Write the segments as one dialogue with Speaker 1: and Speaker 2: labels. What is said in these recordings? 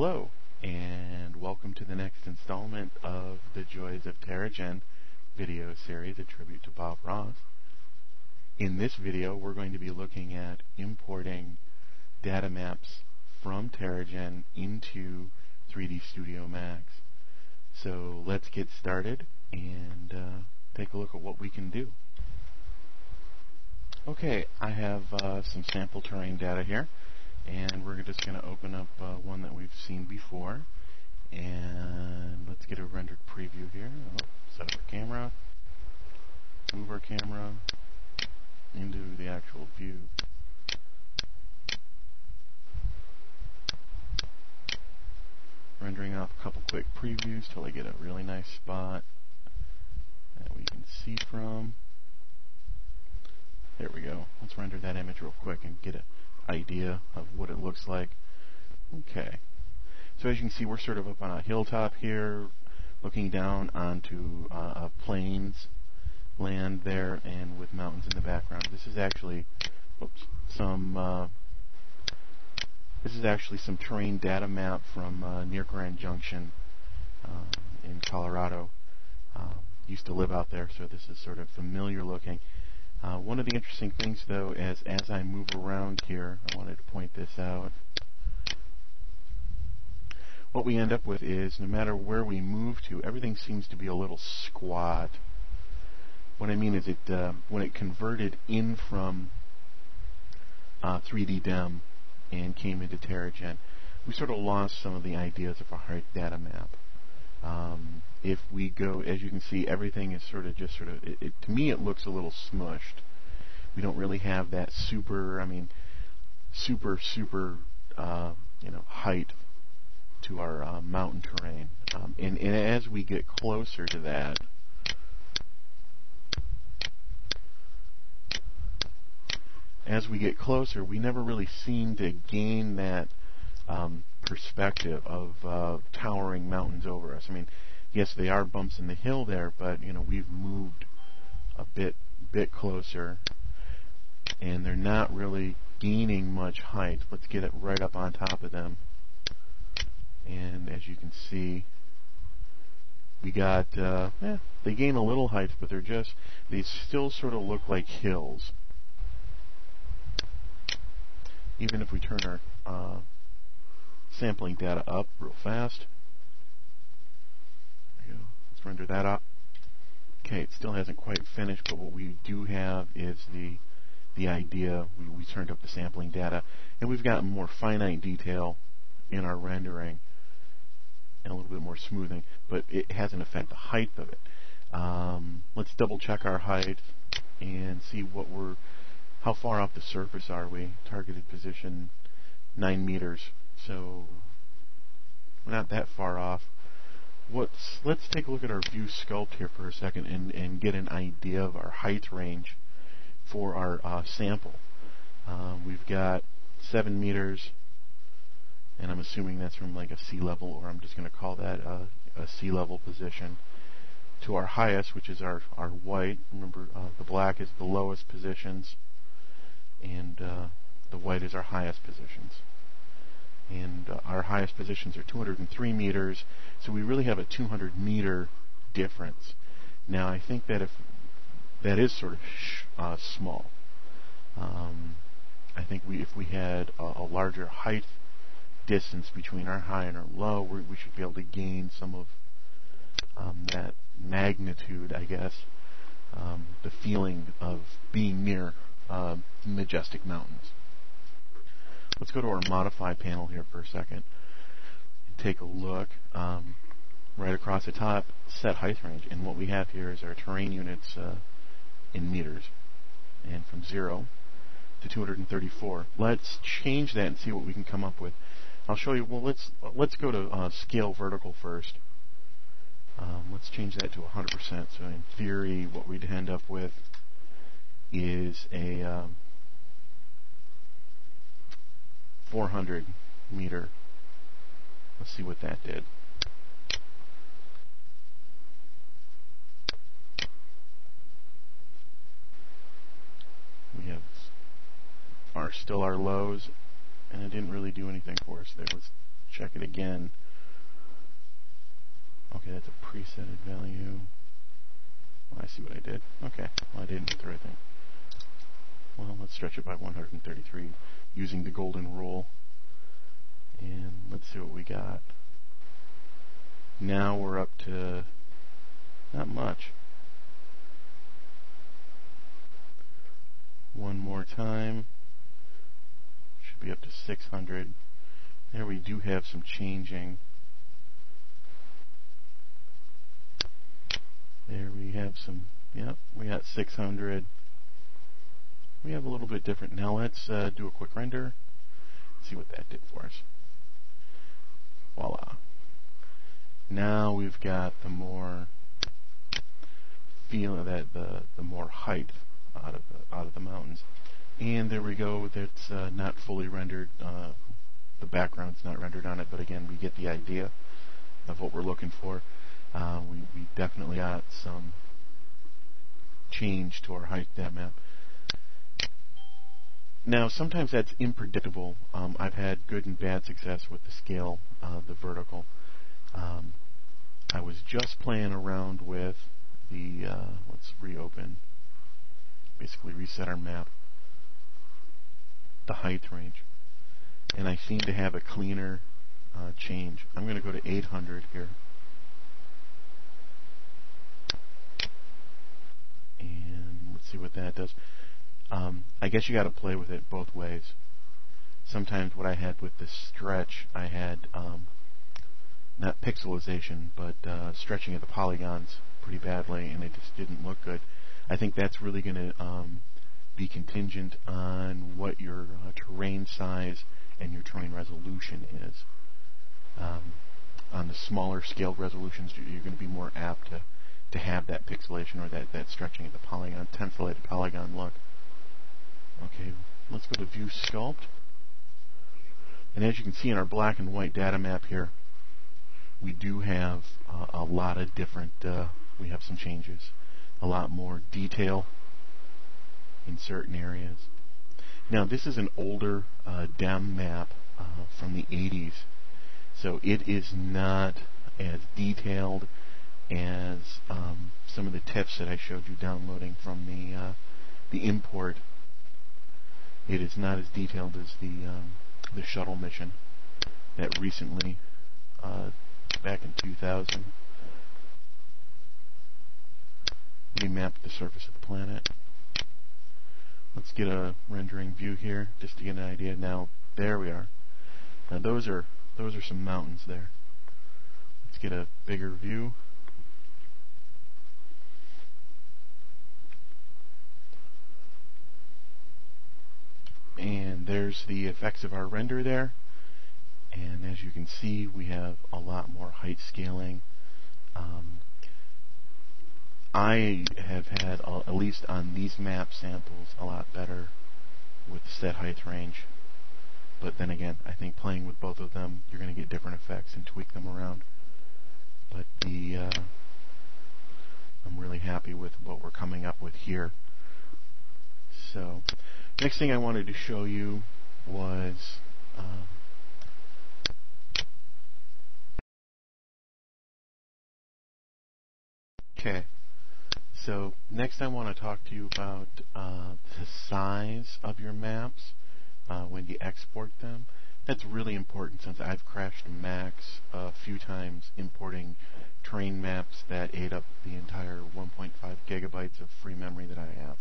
Speaker 1: Hello, and welcome to the next installment of the Joys of Terragen video series, a tribute to Bob Ross. In this video, we're going to be looking at importing data maps from Terragen into 3D Studio Max. So let's get started and take a look at what we can do. Okay, I have some sample terrain data here, and we're just going to open up one that we've seen before, and let's get a rendered preview here. Set up our camera, move our camera into the actual view. Rendering off a couple quick previews till I get a really nice spot that we can see from. There we go. Let's render that image real quick and get an idea of what it looks like. Okay. So as you can see, we're sort of up on a hilltop here, looking down onto a plains land there, and with mountains in the background. This is actually some terrain data map from near Grand Junction in Colorado. Used to live out there, so this is sort of familiar looking. One of the interesting things, though, as I move around here, I wanted to point this out. What we end up with is, no matter where we move to, everything seems to be a little squat. What I mean is, when it converted in from 3D Dem and came into Terragen, we sort of lost some of the ideas of a hard data map. If we go, as you can see, everything is to me it looks a little smushed. We don't really have that super height to our mountain terrain. And as we get closer to that, we never really seem to gain that perspective of towering mountains over us. I mean, yes, they are bumps in the hill there, but we've moved a bit closer, and they're not really gaining much height. Let's get it right up on top of them, and as you can see, we got they gain a little height, but they still sort of look like hills. Even if we turn our sampling data up real fast. There you go. Let's render that up. Okay, it still hasn't quite finished, but what we do have is the idea. We turned up the sampling data, and we've got more finite detail in our rendering and a little bit more smoothing, but it hasn't affected the height of it. Let's double check our height and see how far off the surface are we. Targeted position 9 meters. So we're not that far off. Let's take a look at our view sculpt here for a second and get an idea of our height range for our sample. We've got 7 meters, and I'm assuming that's from like a sea level, or I'm just going to call that a sea level position, to our highest, which is our white. Remember, the black is the lowest positions, and the white is our highest positions. And our highest positions are 203 meters, so we really have a 200 meter difference. Now, I think that if that is sort of small, I think if we had a larger height distance between our high and our low, we should be able to gain some of that magnitude, I guess, the feeling of being near majestic mountains. Let's go to our modify panel here for a second. Take a look right across the top, set height range, and what we have here is our terrain units in meters, and from 0 to 234. Let's change that and see what we can come up with. I'll show you. Well, let's go to scale vertical first. Let's change that to 100%. So in theory, what we'd end up with is a 400 meter. Let's see what that did. We have still our lows, and it didn't really do anything for us there. Let's check it again. Okay, that's a presetted value. Well, I see what I did. Okay, well, I didn't get the right thing. Well, let's stretch it by 133 using the golden rule. And let's see what we got. Now we're up to not much. One more time. Should be up to 600. There we do have some changing. There we have some, yep, we got 600. We have a little bit different. Now let's do a quick render. See what that did for us. Voila. Now we've got the more feel that the more height out of the mountains. And there we go. That's not fully rendered. The background's not rendered on it, but again, we get the idea of what we're looking for. We definitely got some change to our height datamap. Now, sometimes that's unpredictable. I've had good and bad success with the scale, the vertical. I was just playing around with the, let's reopen, basically reset our map, the height range. And I seem to have a cleaner change. I'm going to go to 800 here. And let's see what that does. I guess you got to play with it both ways. Sometimes what I had with the stretch, I had not pixelization, but stretching of the polygons pretty badly, and it just didn't look good. I think that's really going to be contingent on what your terrain size and your terrain resolution is. On the smaller scaled resolutions, you're going to be more apt to have that pixelation or that stretching of the polygon, tensillated polygon look. Okay, let's go to View Sculpt. And as you can see in our black and white data map here, we do have a lot of different, we have some changes. A lot more detail in certain areas. Now this is an older DEM map from the 80s, so it is not as detailed as some of the tips that I showed you downloading from the import. It is not as detailed as the shuttle mission that recently, back in 2000, we mapped the surface of the planet. Let's get a rendering view here just to get an idea. Now there we are. Now those are some mountains there. Let's get a bigger view. And there's the effects of our render there. And as you can see, we have a lot more height scaling. I have had, at least on these map samples, a lot better with the set height range. But then again, I think playing with both of them, you're going to get different effects and tweak them around. But I'm really happy with what we're coming up with here. So, next thing I wanted to show you was okay. So next I want to talk to you about the size of your maps when you export them. That's really important since I've crashed Max a few times importing terrain maps that ate up the entire 1.5 gigabytes of free memory that I have.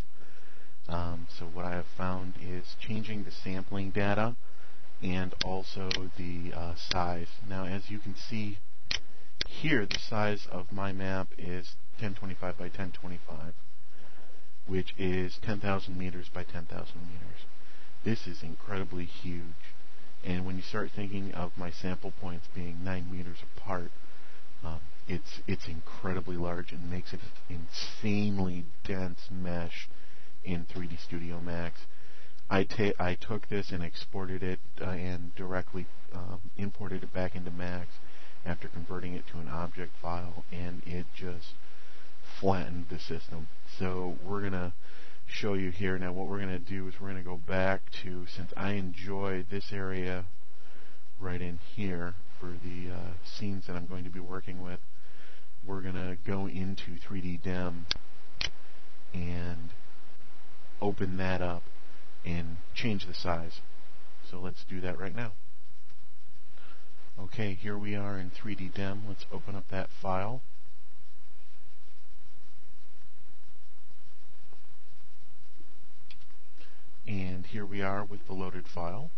Speaker 1: So what I have found is changing the sampling data and also the size. Now as you can see here, the size of my map is 1025 by 1025, which is 10,000 meters by 10,000 meters. This is incredibly huge. And when you start thinking of my sample points being 9 meters apart, it's incredibly large and makes it insanely dense mesh in 3D Studio Max. I took this and exported it and directly imported it back into Max after converting it to an object file, and it just flattened the system. So we're going to show you here. Now what we're going to do is we're going to go back to, since I enjoy this area right in here, for the scenes that I'm going to be working with, we're going to go into 3D Dem and open that up and change the size. So let's do that right now. Okay, here we are in 3D Dem. Let's open up that file. And here we are with the loaded file.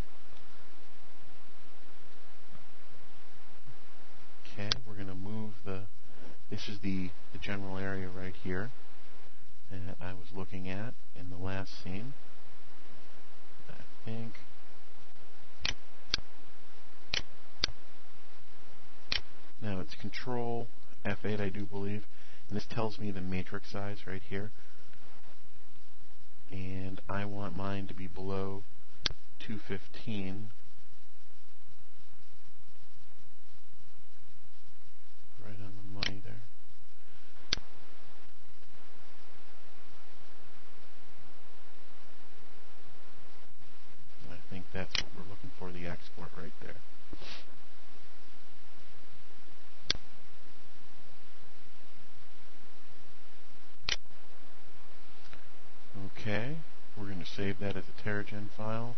Speaker 1: Okay, we're going to move this is the general area right here that I was looking at in the last scene. I think. Now it's Control F8, I do believe, and this tells me the matrix size right here. And I want mine to be below 215. Right on the money there. I think that's what we're looking for, the export right there. Okay, we're going to save that as a Terragen file.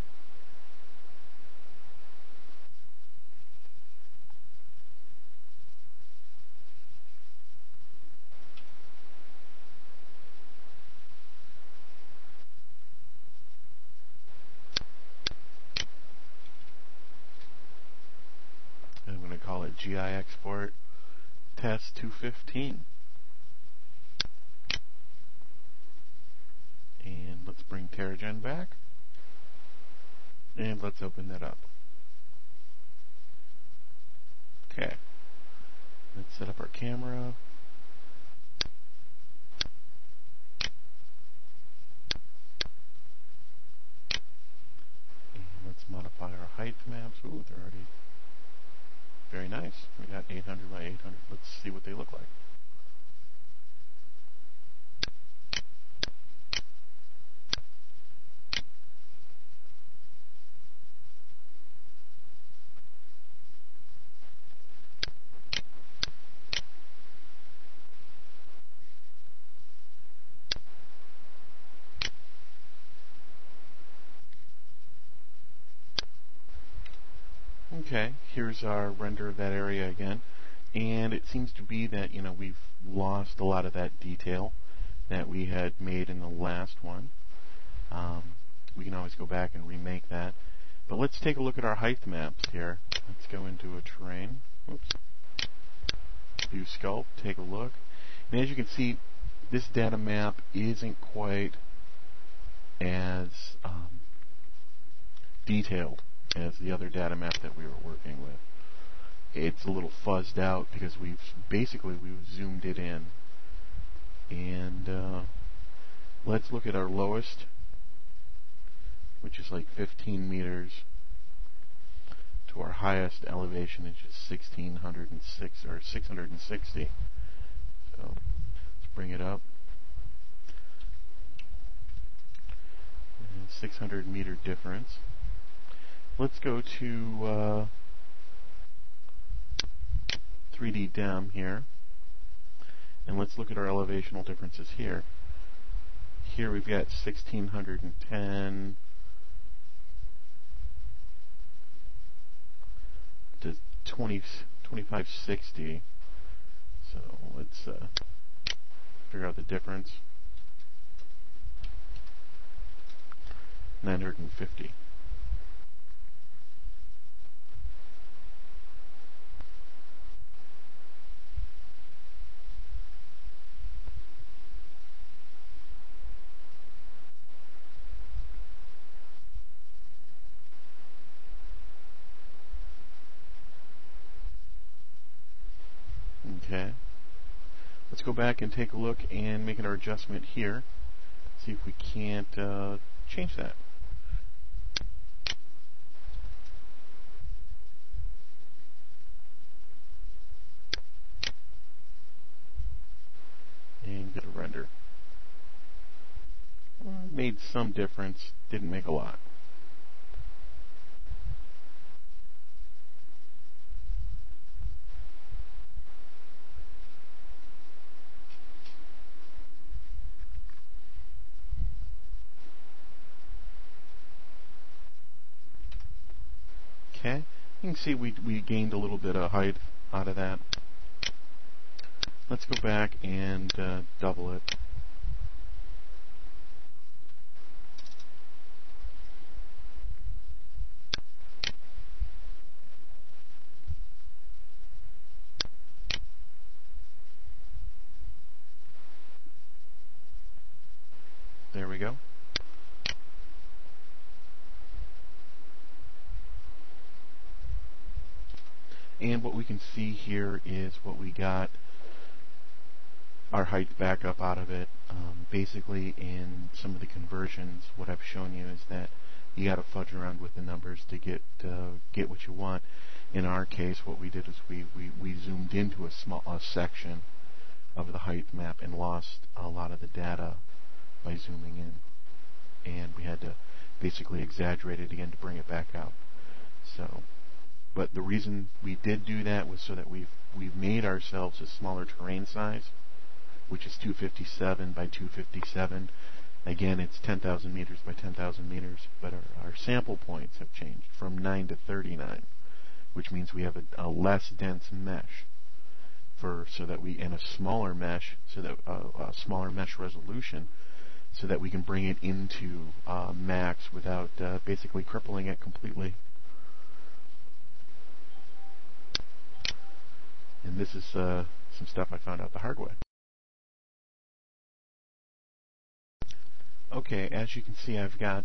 Speaker 1: And I'm going to call it GI Export Test 215. And let's bring Terragen back. And let's open that up. Okay. Let's set up our camera. And let's modify our height maps. Ooh, they're already very nice. We got 800 by 800. Let's see what they look like. Okay, here's our render of that area again, and it seems to be that, you know, we've lost a lot of that detail that we had made in the last one. We can always go back and remake that, but let's take a look at our height maps here. Let's go into a terrain. Oops. Do Sculpt, take a look, and as you can see, this data map isn't quite as detailed as the other data map that we were working with. It's a little fuzzed out because we've zoomed it in. And let's look at our lowest, which is like 15 meters, to our highest elevation, which is 1606 or 660. So let's bring it up. And 600 meter difference. Let's go to 3D Dem here, and let's look at our elevational differences here. Here we've got 1610 to 2560. So let's figure out the difference. 950. Okay, let's go back and take a look and make our adjustment here. See if we can't change that. And get a render. Made some difference, didn't make a lot. Okay, you can see we gained a little bit of height out of that. Let's go back and double it. There we go. And what we can see here is what we got our height back up out of it. Basically, in some of the conversions, what I've shown you is that you got to fudge around with the numbers to get what you want. In our case, what we did is we zoomed into a section of the height map and lost a lot of the data by zooming in, and we had to basically exaggerate it again to bring it back out. So, but the reason we did do that was so that we've made ourselves a smaller terrain size, which is 257 by 257. Again, it's 10,000 meters by 10,000 meters, but our sample points have changed from 9 to 39, which means we have a less dense mesh so that we, and a smaller mesh, so that a smaller mesh resolution, so that we can bring it into max without basically crippling it completely. And this is some stuff I found out the hard way. Okay, as you can see, I've got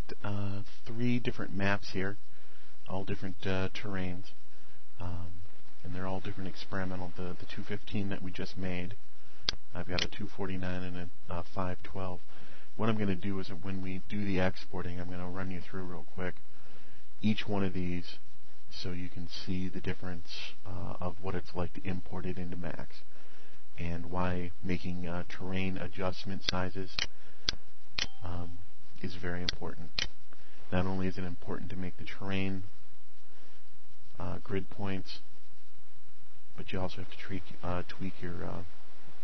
Speaker 1: 3 different maps here, all different terrains, and they're all different experimental. The 215 that we just made, I've got a 249 and a 512. What I'm going to do is that when we do the exporting, I'm going to run you through real quick each one of these so you can see the difference of what it's like to import it into Max, and why making terrain adjustment sizes is very important. Not only is it important to make the terrain grid points, but you also have to tweak your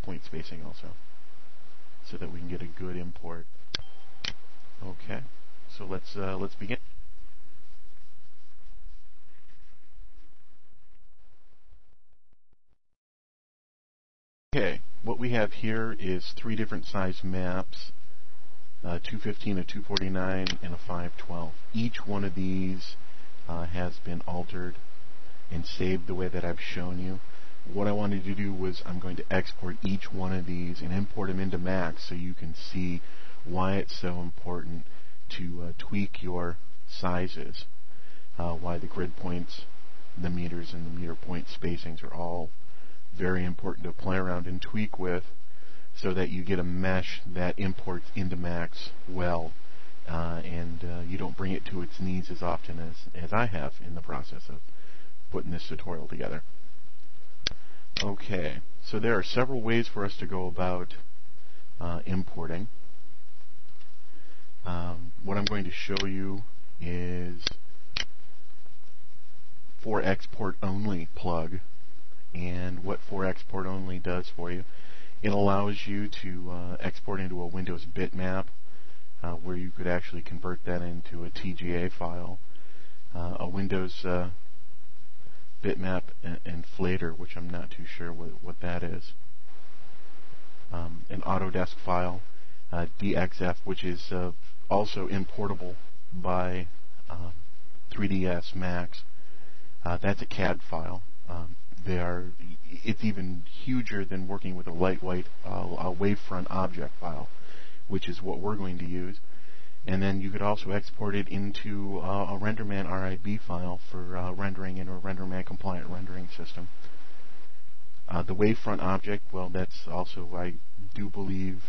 Speaker 1: point spacing also, so that we can get a good import. Okay, so let's begin. Okay, what we have here is 3 different size maps. 215, a 249, and a 512. Each one of these has been altered and saved the way that I've shown you. What I wanted to do was I'm going to export each one of these and import them into Max so you can see why it's so important to tweak your sizes, why the grid points, the meters, and the meter point spacings are all very important to play around and tweak with, so that you get a mesh that imports into Max well, and you don't bring it to its knees as often as I have in the process of putting this tutorial together. Okay, so there are several ways for us to go about importing. What I'm going to show you is for export only plug, and what for export only does for you. It allows you to export into a Windows bitmap, where you could actually convert that into a TGA file. A Windows bitmap inflator, which I'm not too sure what that is. An Autodesk file, DXF, which is also importable by 3ds Max. That's a CAD file. It's even huger than working with a lightweight wavefront object file, which is what we're going to use. And then you could also export it into a RenderMan RIB file for rendering in a RenderMan compliant rendering system. The wavefront object, well, that's also, I do believe,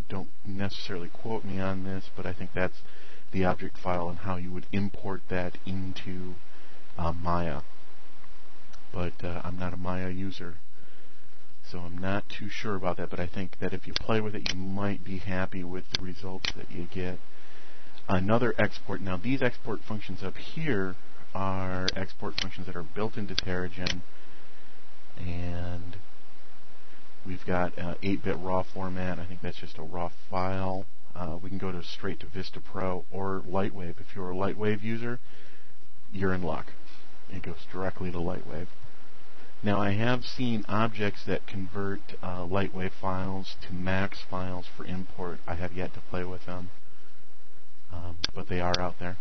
Speaker 1: don't necessarily quote me on this, but I think that's the object file and how you would import that into Maya. But I'm not a Maya user, so I'm not too sure about that, but I think that if you play with it, you might be happy with the results that you get. Another export, now these export functions up here are export functions that are built into Terragen, and we've got 8-bit RAW format. I think that's just a RAW file. We can go straight to Vista Pro or Lightwave. If you're a Lightwave user, you're in luck. It goes directly to Lightwave. Now I have seen objects that convert Lightwave files to Max files for import. I have yet to play with them, but they are out there.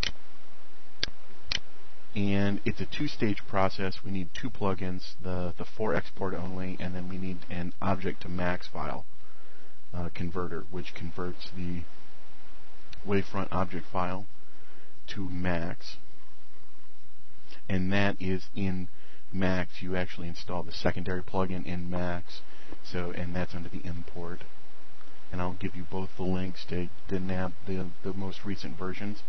Speaker 1: And it's a two-stage process. We need two plugins, the for export only, and then we need an object to Max file converter, which converts the wavefront object file to Max. And that is in Max. You actually install the secondary plugin in Max, and that's under the import. And I'll give you both the links to the most recent versions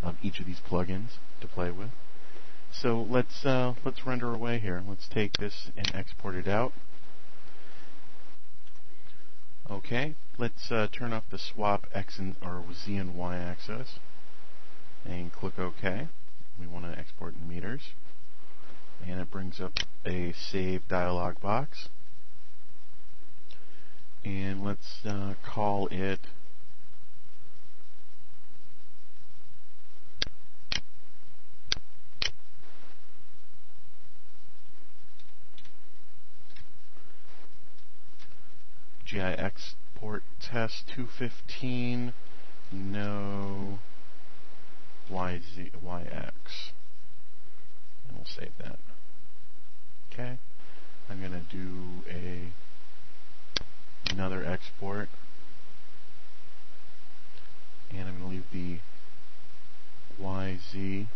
Speaker 1: of each of these plugins to play with. So let's render away here. Let's take this and export it out. Okay, let's turn off the swap X or Z and Y axis and click OK. We want to export in meters, and it brings up a save dialog box. And let's call it GI export test 215 no YX, and we'll save that. Okay, I'm going to do another export, and I'm going to leave the YZ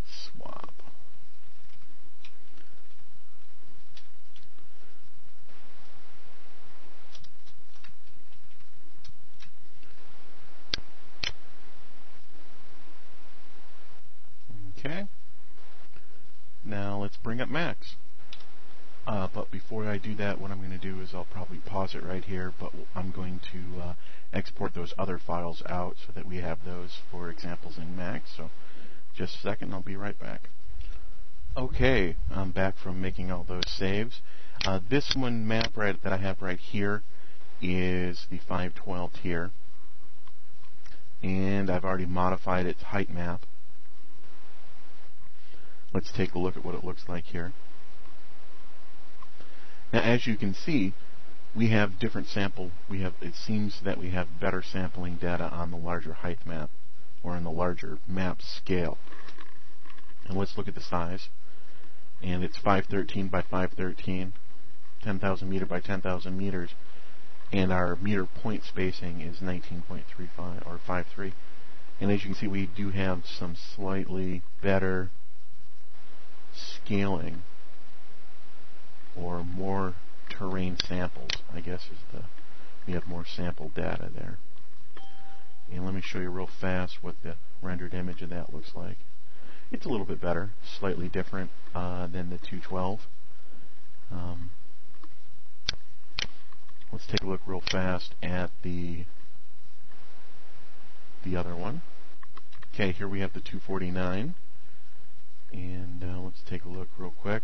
Speaker 1: swap. Okay, now let's bring up Max. But before I do that, what I'm going to do is I'll probably pause it right here, but I'm going to export those other files out so that we have those for examples in Max. So just a second, I'll be right back. Okay, I'm back from making all those saves. This one map that I have right here is the 512 tier, and I've already modified its height map. Let's take a look at what it looks like here. Now, as you can see, we have different it seems that we have better sampling data on the larger height map, or in the larger map scale. And let's look at the size. And it's 513 by 513, 10,000 meter by 10,000 meters, and our meter point spacing is 19.35 or 53. And as you can see, we do have some slightly better scaling, or more terrain samples, I guess we have more sample data there. And let me show you real fast what the rendered image of that looks like. It's a little bit better, slightly different than the 212. Let's take a look real fast at the other one. Okay, here we have the 249. And let's take a look real quick.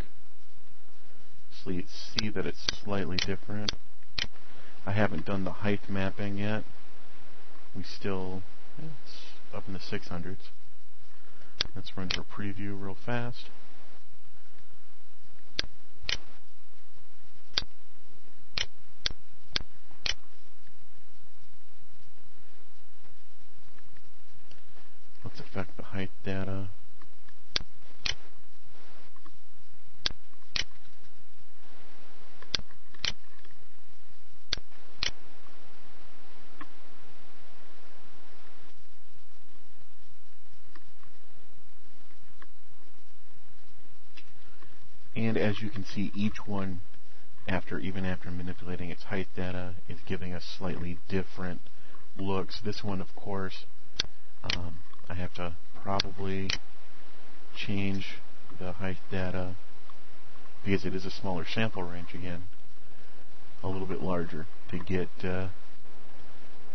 Speaker 1: So you see that it's slightly different. I haven't done the height mapping yet. It's up in the 600s. Let's run for preview real fast. Let's affect the height data. And as you can see, each one, even after manipulating its height data, is giving us slightly different looks. This one, of course, I have to probably change the height data, because it is a smaller sample range again, a little bit larger, to get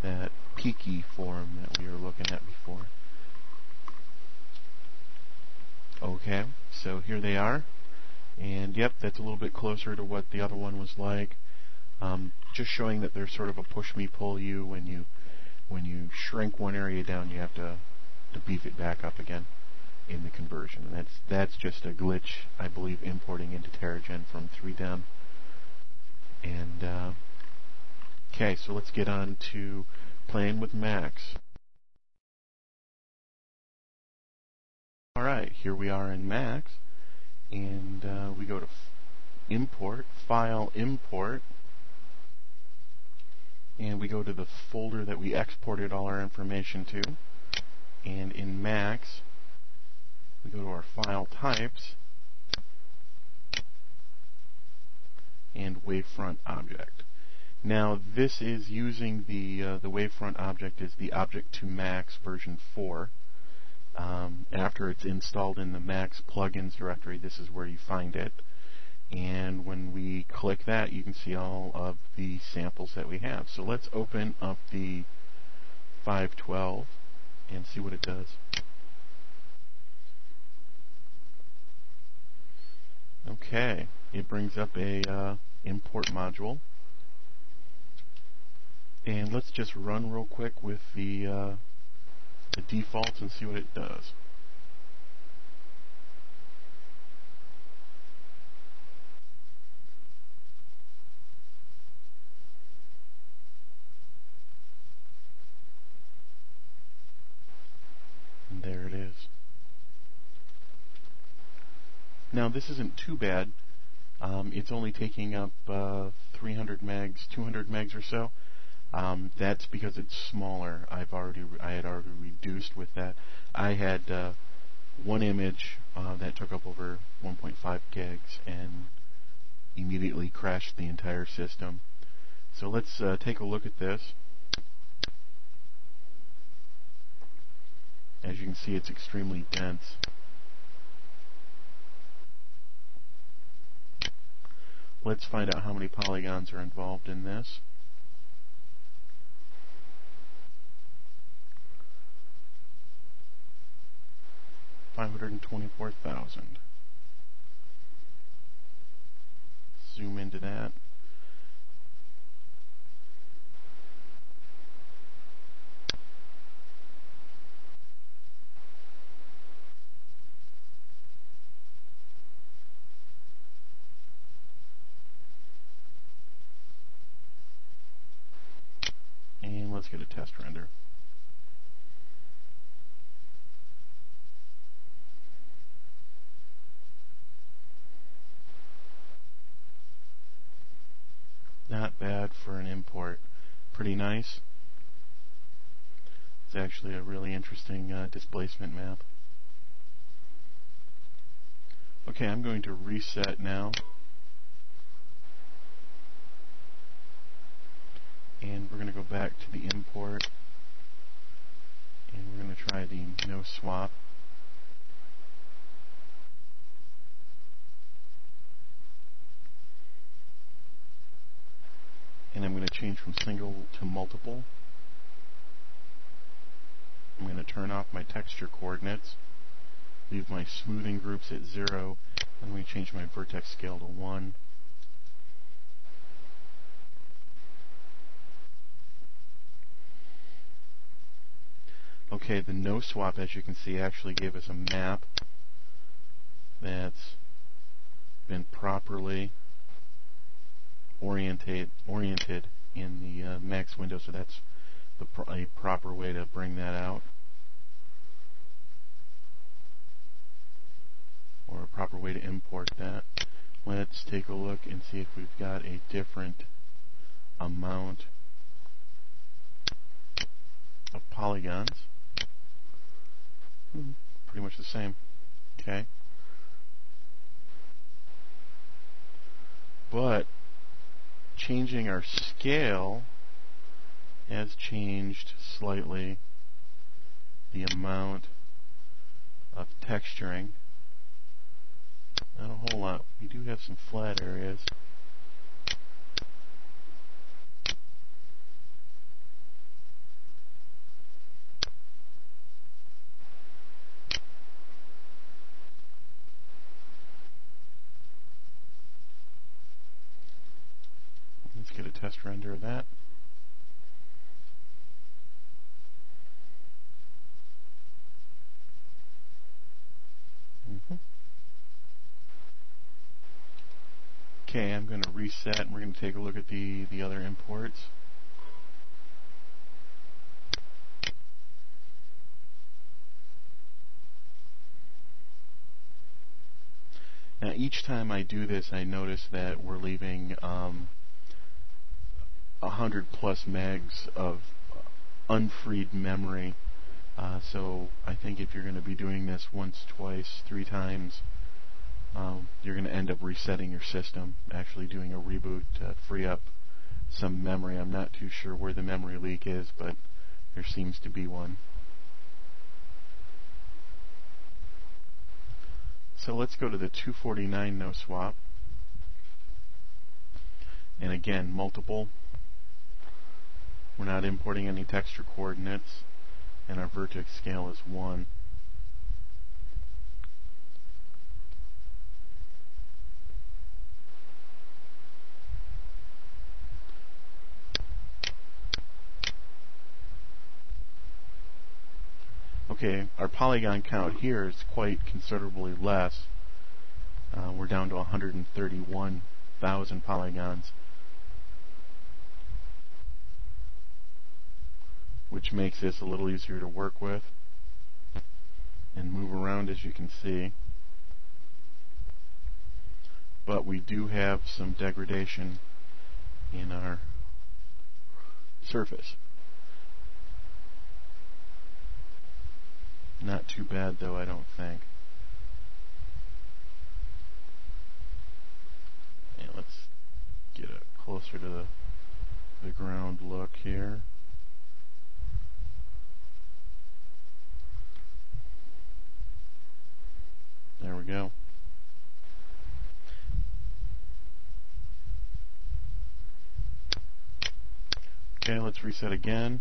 Speaker 1: that peaky form that we were looking at before. Okay, so here they are. And yep, that's a little bit closer to what the other one was like. Just showing that there's sort of a push me pull you when you shrink one area down, you have to beef it back up again in the conversion. And that's just a glitch, I believe, importing into Terragen from 3Dem. And okay, so let's get on to playing with Max. Alright, here we are in Max, and we go to Import, File, Import, and we go to the folder that we exported all our information to, and in Max, we go to our file types, and wavefront object. Now this is using the wavefront object is the Object to Max version 4. After it's installed in the Max plugins directory, this is where you find it. And when we click that, you can see all of the samples that we have. So let's open up the 512 and see what it does. Okay, it brings up a import module. And let's just run real quick with the defaults and see what it does. And there it is. Now this isn't too bad. It's only taking up 300 megs, 200 megs or so. That's because it's smaller. I had already reduced with that. I had one image that took up over 1.5 gigs and immediately crashed the entire system. So let's take a look at this. As you can see, it's extremely dense. Let's find out how many polygons are involved in this. $524,000. Zoom into that. And let's get a test render. Not bad for an import. Pretty nice. It's actually a really interesting displacement map. Okay, I'm going to reset now. And we're going to go back to the import. And we're going to try the no swap. And I'm going to change from single to multiple. I'm going to turn off my texture coordinates, leave my smoothing groups at 0. I'm going to change my vertex scale to 1. Okay, the no swap, as you can see, actually gave us a map that's been properly oriented in the Max window, so that's a proper way to bring that out, or a proper way to import that. Let's take a look and see if we've got a different amount of polygons. Pretty much the same. Okay. But changing our scale has changed slightly the amount of texturing. Not a whole lot. We do have some flat areas. test render of that. Okay, I'm going to reset and we're going to take a look at the other imports. Now each time I do this, I notice that we're leaving 100 plus megs of unfreed memory. So I think if you're going to be doing this once, twice, 3 times, you're going to end up resetting your system, actually doing a reboot to free up some memory. I'm not too sure where the memory leak is, but there seems to be one. So let's go to the 249 no swap. And again, multiple. We're not importing any texture coordinates, and our vertex scale is 1. Okay, our polygon count here is quite considerably less. We're down to 131,000 polygons, which makes this a little easier to work with and move around, as you can see. But we do have some degradation in our surface. Not too bad, though, I don't think. And let's get it closer to the ground look here. There we go. Okay, let's reset again.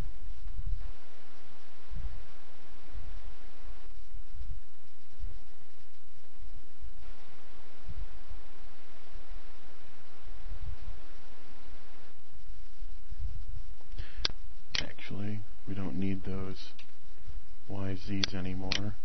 Speaker 1: Actually, we don't need those YZs anymore.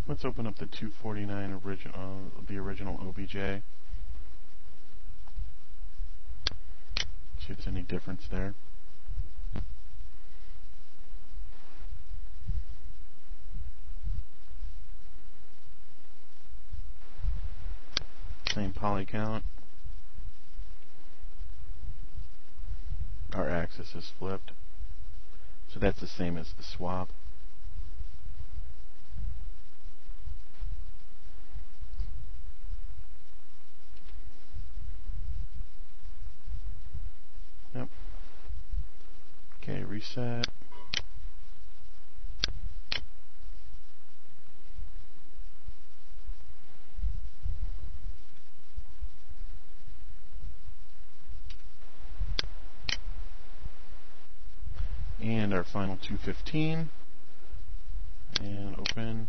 Speaker 1: Let's open up the 249 the original OBJ. See if there's any difference there. Same poly count. Our axis is flipped. So that's the same as the swap. Yep. Okay, reset. And our final 215. And open.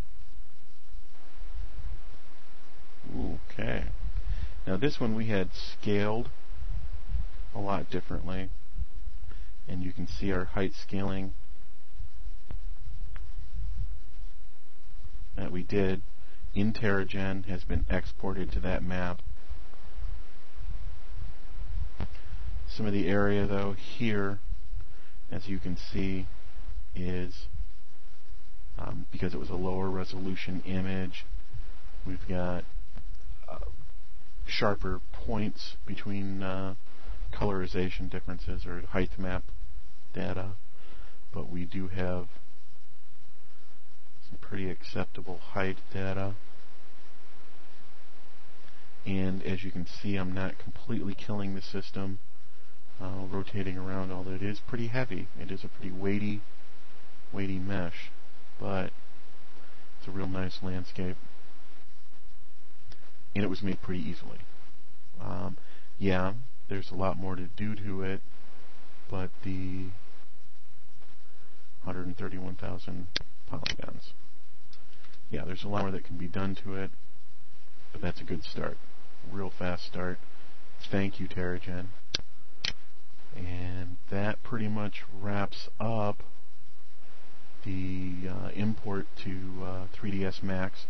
Speaker 1: Okay. Now this one we had scaled a lot differently, and you can see our height scaling that we did in Terragen has been exported to that map. Some of the area though here, as you can see, is because it was a lower resolution image, we've got sharper points between colorization differences or height map data, but we do have some pretty acceptable height data. And as you can see, I'm not completely killing the system, rotating around, although it is pretty heavy. It is a pretty weighty mesh, but it's a real nice landscape. and it was made pretty easily. Yeah, there's a lot more to do to it, but the 131,000 polygons. Yeah, there's a lot more that can be done to it, but that's a good start. Real fast start. Thank you, Terragen. And that pretty much wraps up the import to 3ds Max.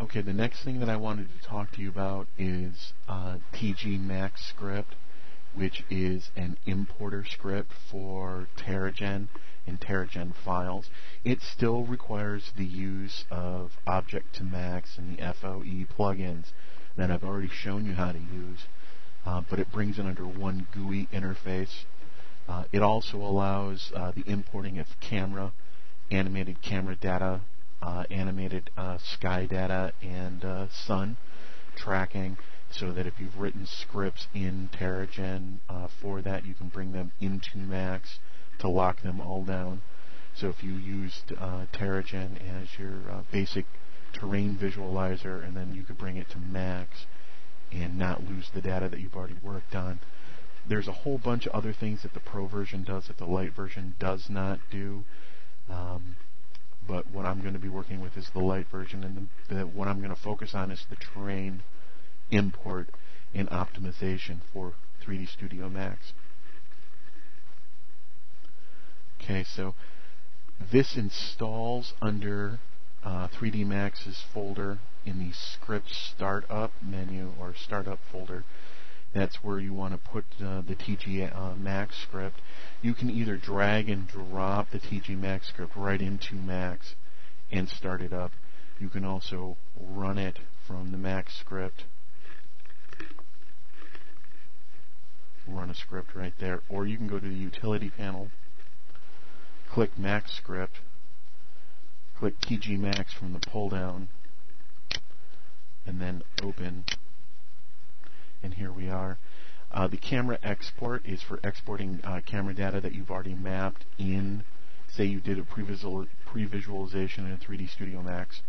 Speaker 1: Okay, the next thing that I wanted to talk to you about is TGMaxscript, which is an importer script for Terragen and Terragen files. It still requires the use of Object-to-Max and the FOE plugins that I've already shown you how to use, but it brings it under one GUI interface. It also allows the importing of camera, animated camera data, animated sky data, and sun tracking, so that if you've written scripts in Terragen for that, you can bring them into Max to lock them all down. So if you used Terragen as your basic terrain visualizer, and then you could bring it to Max and not lose the data that you've already worked on. There's a whole bunch of other things that the Pro version does that the Lite version does not do. But what I'm going to be working with is the Lite version, and what I'm going to focus on is the terrain import and optimization for 3D Studio Max. Okay, so this installs under 3D Max's folder in the Script Startup menu, or Startup folder. That's where you want to put the TGMaxscript. You can either drag and drop the TGMaxscript right into Max and start it up. You can also run it from the Max script. Run a script right there. Or you can go to the Utility panel, click Maxscript, click TGMax from the pull down, and then open. And here we are. The camera export is for exporting camera data that you've already mapped in. Say you did a pre-visualization in 3D Studio Max,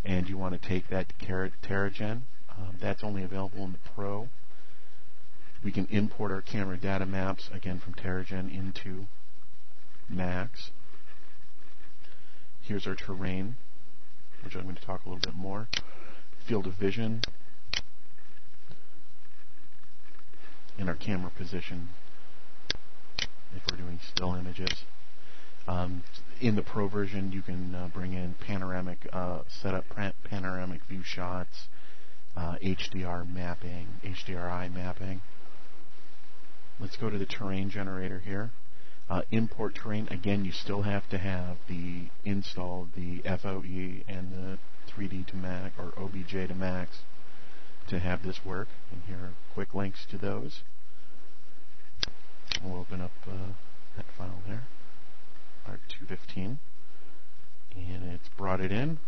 Speaker 1: and you want to take that to Terragen. That's only available in the Pro. We can import our camera data maps, again, from Terragen into Max. Here's our terrain, which I'm going to talk a little bit more. Field of vision, and our camera position if we're doing still images. In the Pro version, you can bring in panoramic setup, panoramic view shots, HDR mapping, HDRI mapping. Let's go to the terrain generator here. Import terrain. Again, you still have to have the installed the FOE and the 3D to Max, or OBJ to Max, to have this work. And here are quick links to those. We'll open up that file there, Part 215, and it's brought it in.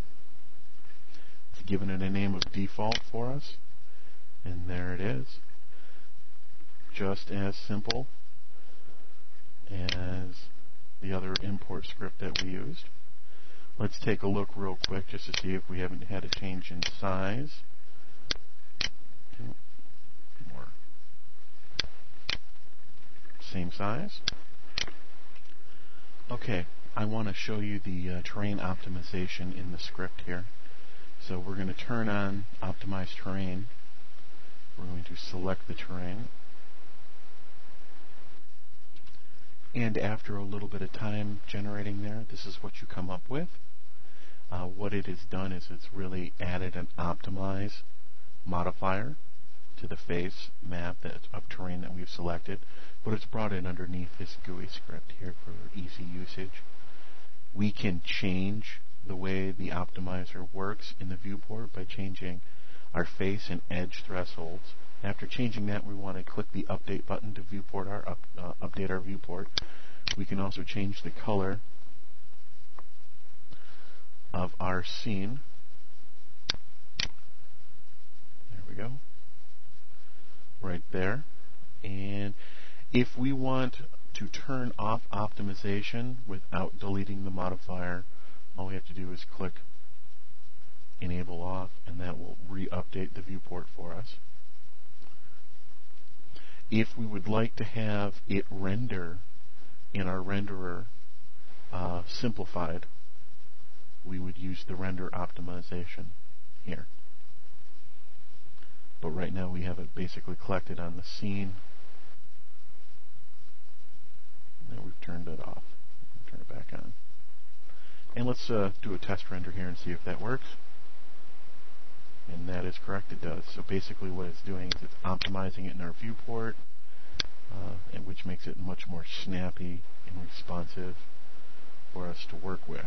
Speaker 1: It's given it a name of default for us, and there it is. Just as simple as the other import script that we used. Let's take a look real quick just to see if we haven't had a change in size. More. Same size. Okay, I want to show you the terrain optimization in the script here. So we're going to turn on Optimize Terrain. We're going to select the terrain. And after a little bit of time generating there, this is what you come up with. What it has done is it's really added an optimize modifier to the face map of terrain that we've selected, but it's brought it underneath this GUI script here for easy usage. We can change the way the optimizer works in the viewport by changing our face and edge thresholds. After changing that, we want to click the update button to viewport update our viewport. We can also change the color of our scene. There we go. Right there. And If we want to turn off optimization without deleting the modifier, all we have to do is click Enable Off, and that will re-update the viewport for us. If we would like to have it render in our renderer simplified, we would use the render optimization here. But right now we have it basically collected on the scene. Now we've turned it off. Turn it back on. And let's do a test render here and see if that works. And that is correct, it does. So basically what it's doing is it's optimizing it in our viewport, and which makes it much more snappy and responsive for us to work with.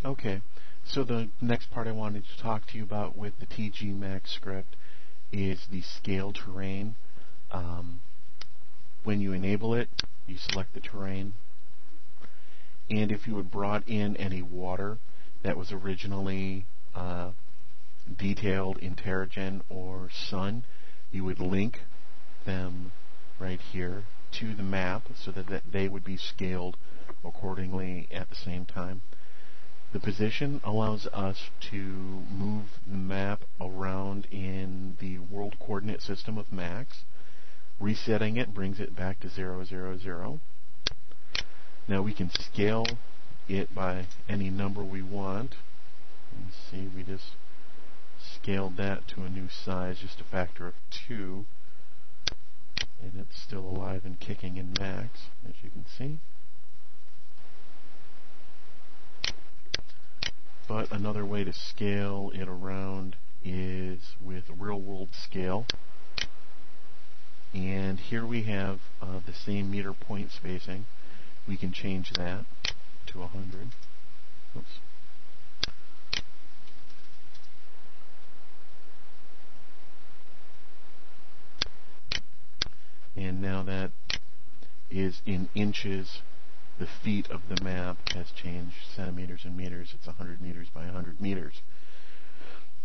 Speaker 1: Okay, so the next part I wanted to talk to you about with the TGMaxscript is the scale terrain. When you enable it, you select the terrain, and if you had brought in any water that was originally detailed in Terragen or Sun, you would link them right here to the map so that they would be scaled accordingly at the same time. The position allows us to move the map around in the world coordinate system of Max. Resetting it brings it back to 0, 0, 0. Now we can scale it by any number we want. Let's see, we just scaled that to a new size, just a factor of 2. And it's still alive and kicking in Max, as you can see. But another way to scale it around is with real world scale. And here we have the same meter point spacing. We can change that to 100. Oops. And now that is in inches. The feet of the map has changed centimeters and meters. It's 100 meters by 100 meters,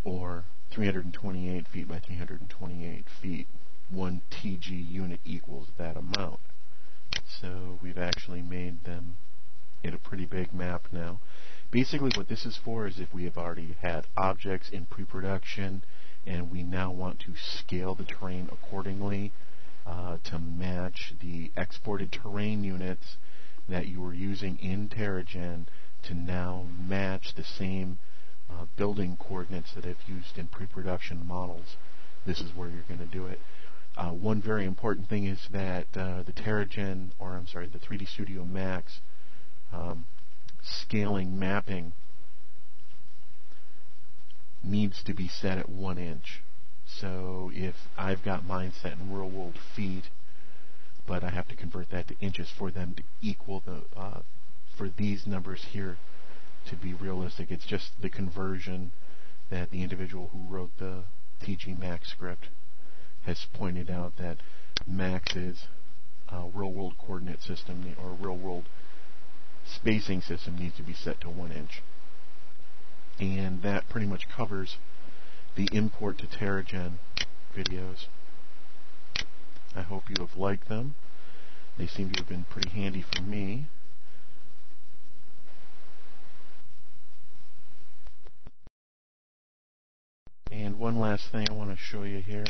Speaker 1: or 328 feet by 328 feet. 1 TG unit equals that amount. So we've actually made them in a pretty big map now. Basically what this is for is if we have already had objects in pre-production and we now want to scale the terrain accordingly to match the exported terrain units that you were using in Terragen to now match the same building coordinates that I've used in pre-production models. This is where you're going to do it. One very important thing is that the Terragen, or I'm sorry, the 3D Studio Max scaling mapping needs to be set at 1 inch. So if I've got mine set in real world feet, but I have to convert that to inches for them to equal the, for these numbers here to be realistic. It's just the conversion that the individual who wrote the TGMaxscript has pointed out, that Max's real world coordinate system or real world spacing system needs to be set to 1 inch. And that pretty much covers the import to Terragen videos. I hope you have liked them. They seem to have been pretty handy for me. And one last thing I want to show you here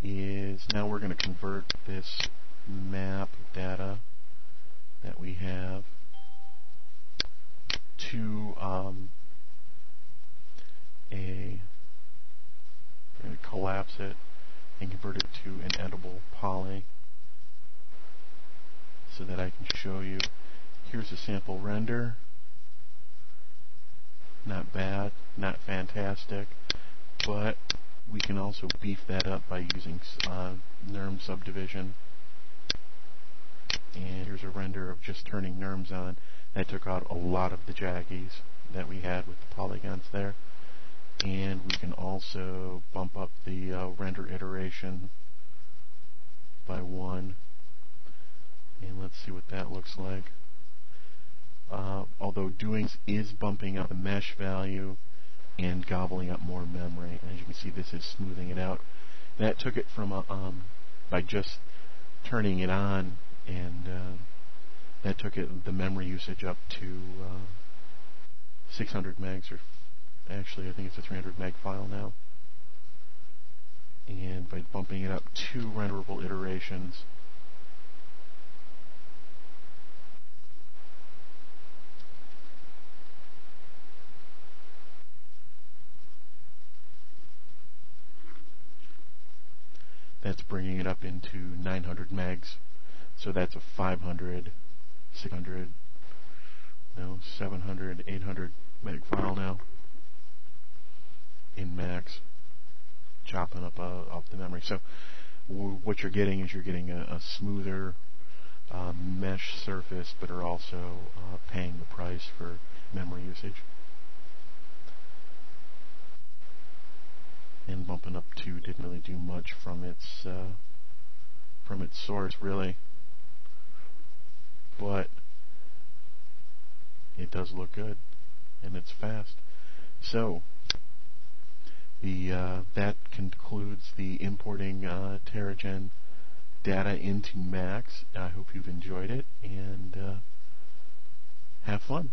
Speaker 1: is now we're going to convert this map data that we have to we're going to collapse it and convert it to an edible poly so that I can show you. Here's a sample render. Not bad, not fantastic, but we can also beef that up by using NURM subdivision. And here's a render of just turning NURMs on. That took out a lot of the jaggies that we had with the polygons there. And we can also bump up the render iteration by 1. And let's see what that looks like. Although doing is bumping up the mesh value, and gobbling up more memory. And as you can see, this is smoothing it out. That took it from by just turning it on, and that took the memory usage up to 600 megs, or actually I think it's a 300 meg file now. And by bumping it up 2 renderable iterations, that's bringing it up into 900 megs. So that's a 500, 600, 700, 800 meg file now in Max, chopping up the memory. So what you're getting is a smoother mesh surface, but are also paying the price for memory usage. And bumping up 2 didn't really do much from its source, really, but it does look good and it's fast. So that concludes the importing Terragen data into Max. I hope you've enjoyed it, and have fun.